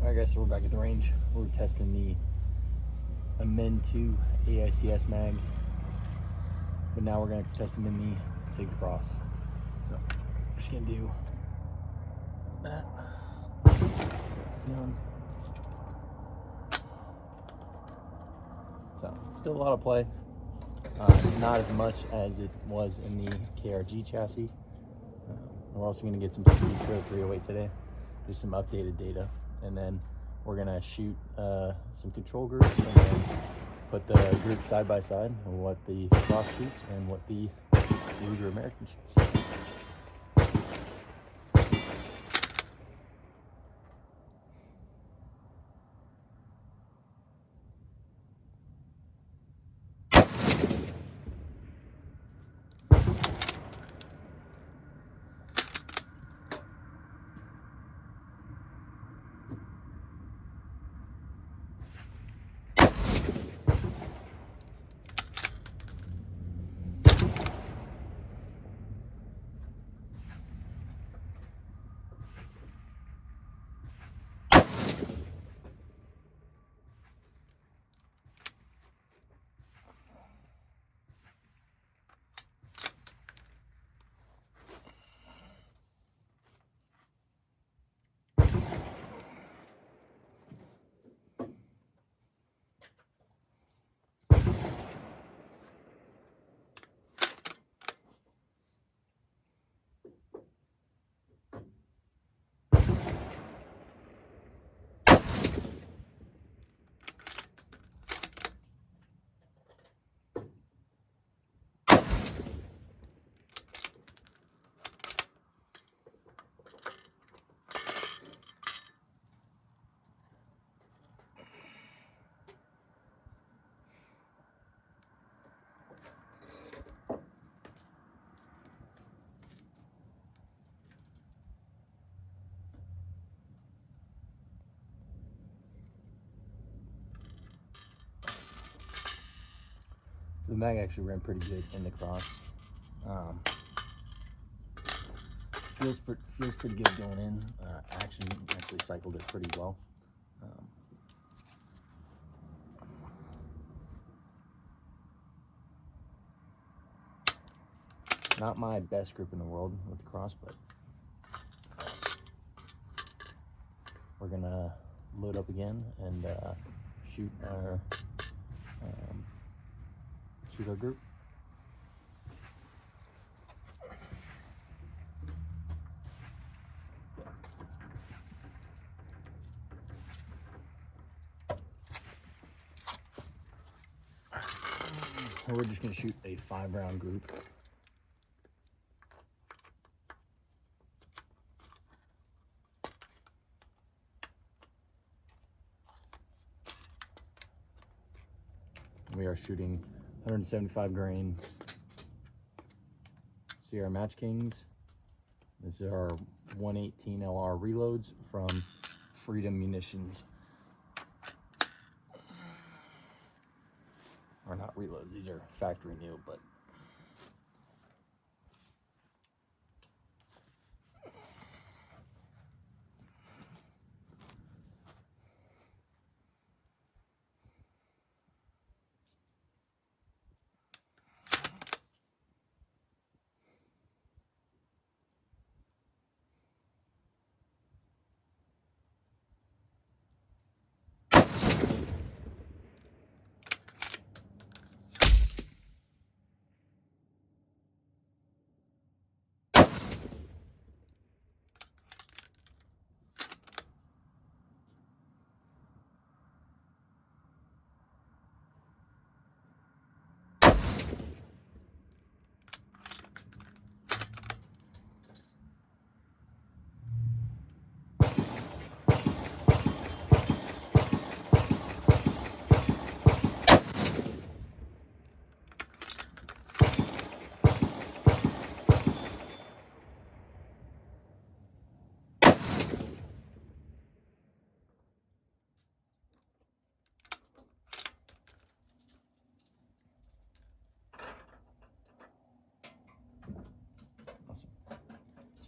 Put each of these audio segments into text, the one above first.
Alright guys, so we're back at the range. We're testing the Amend2 AICS mags, but now we're going to test them in the SIG Cross. So we're just going to do that. So still a lot of play, not as much as it was in the KRG chassis. We're also going to get some speeds for the 308 today, just some updated data, and then we're going to shoot some control groups and then put the group side by side of what the Cross shoots and what the Ruger American shoots. So the mag actually ran pretty good in the Cross. Feels pretty good going in. Actually cycled it pretty well. Not my best grip in the world with the Cross, but we're gonna load up again and shoot our group. So we're just gonna shoot a 5-round group. We are shooting 175 grain Sierra Match Kings. This is our 118 LR reloads from Freedom Munitions. Or not reloads, these are factory new, but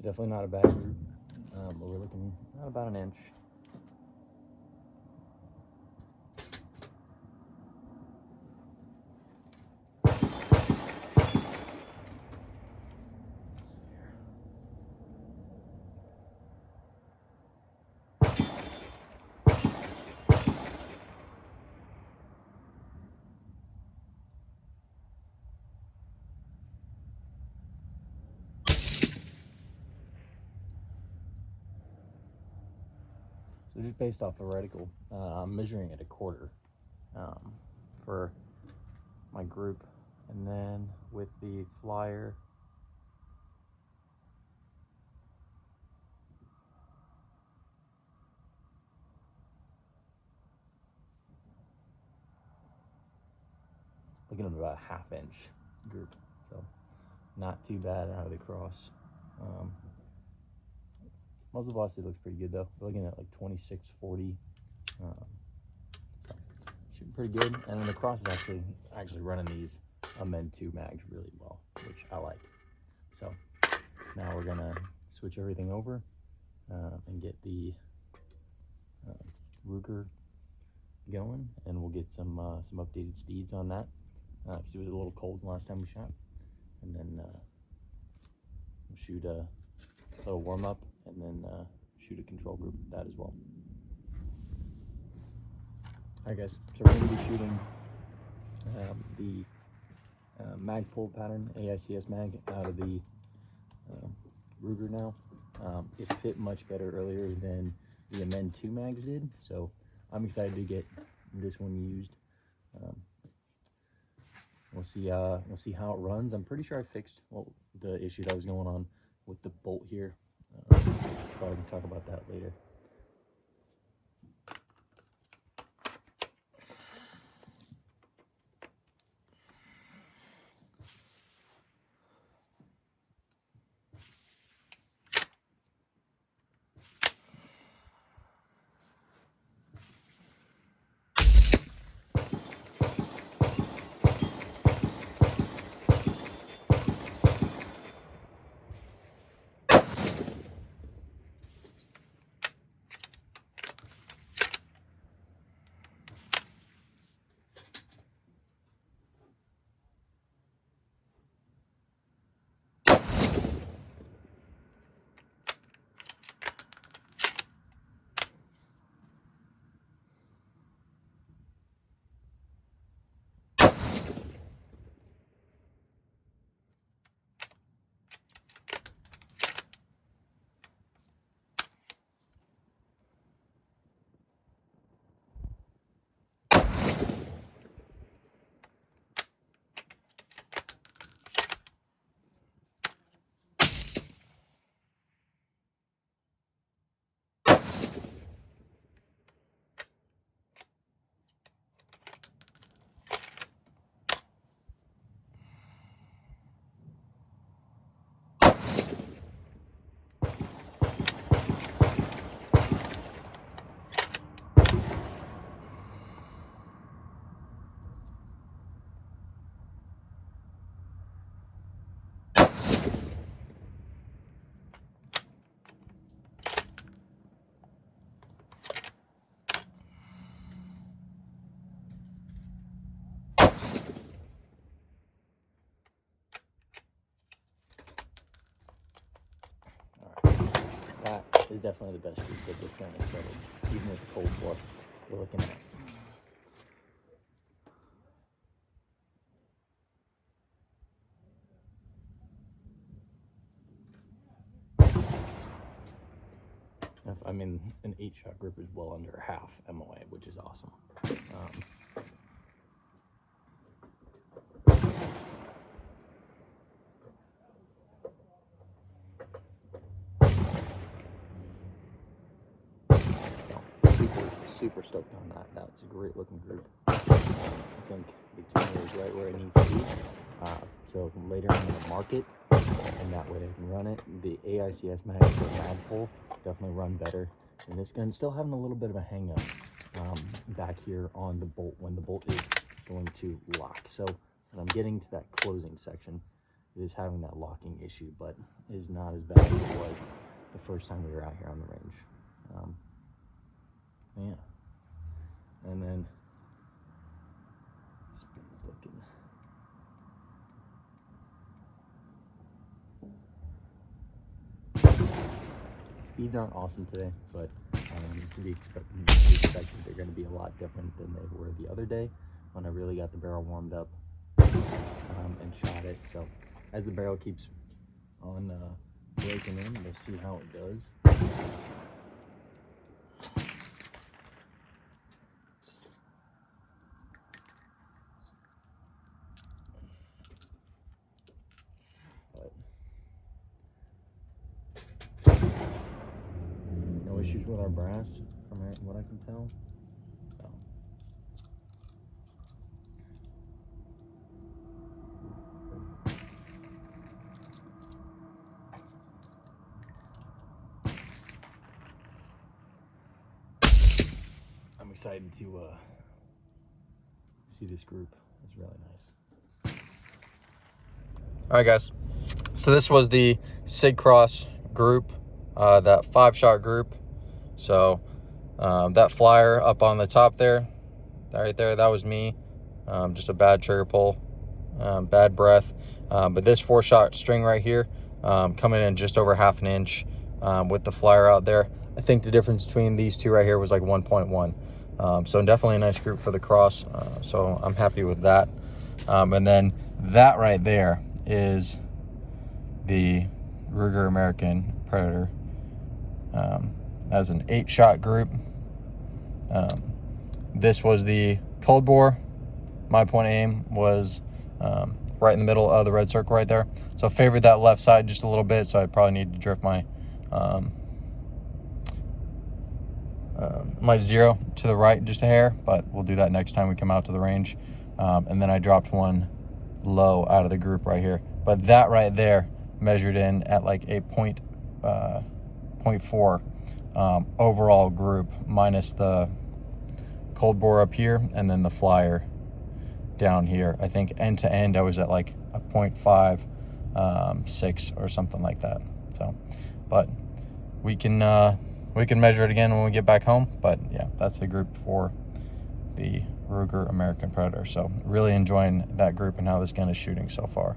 definitely not a bad group, but we're looking at about an inch. So just based off the reticle, I'm measuring at 1/4 for my group, and then with the flyer, looking at about a 1/2 inch group, so not too bad out of the cross. Muzzle velocity looks pretty good though. We're looking at like 2640. So shooting pretty good. And then the cross is actually running these Amend2 mags really well, which I like. So now we're gonna switch everything over and get the Ruger going, and we'll get some updated speeds on that because it was a little cold the last time we shot. And then we'll shoot a little warm up, and then shoot a control group with that as well. Alright guys, so we're going to be shooting the Magpul pattern AICS mag out of the Ruger now. It fit much better earlier than the Amend2 mags did, so I'm excited to get this one used. We'll see how it runs. I'm pretty sure I fixed the issue that was going on with the bolt here, but I can talk about that later. That is definitely the best group that this gun is ready, even with the cold war we're looking at. I mean, an 8-shot grip is well under half MOA, which is awesome. Super stoked on that. That's a great looking group. I think the tuner is right where it needs to be. So later I'm going to mark it, and that way I can run it. The AICS mag for Magpul definitely run better. And this gun still having a little bit of a hang up back here on the bolt when the bolt is going to lock. So when I'm getting to that closing section, it is having that locking issue, but is not as bad as it was the first time we were out here on the range. Yeah. And then speed's looking. Speeds aren't awesome today, but it's to be expected. They're going to be a lot different than they were the other day when I really got the barrel warmed up and shot it. So as the barrel keeps on breaking in, we'll see how it does. issues with our brass, from what I can tell. So. I'm excited to see this group. It's really nice. All right, guys. So this was the Sig Cross group, that 5-shot group. So that flyer up on the top there, right there, that was me. Just a bad trigger pull, bad breath. But this 4-shot string right here, coming in just over 1/2 inch with the flyer out there. I think the difference between these two right here was like 1.1. So definitely a nice group for the cross. So I'm happy with that. And then that right there is the Ruger American Predator, as an 8-shot group. This was the cold bore. My point of aim was right in the middle of the red circle right there. So I favored that left side just a little bit, so I probably need to drift my my 0 to the right just a hair, but we'll do that next time we come out to the range. And then I dropped one low out of the group right here. But that right there measured in at like a 0.4 overall group, minus the cold bore up here and then the flyer down here. I think end to end I was at like a 0.56 or something like that. So, but we can measure it again when we get back home. But yeah, that's the group for the Ruger American Predator. So really enjoying that group and how this gun is shooting so far.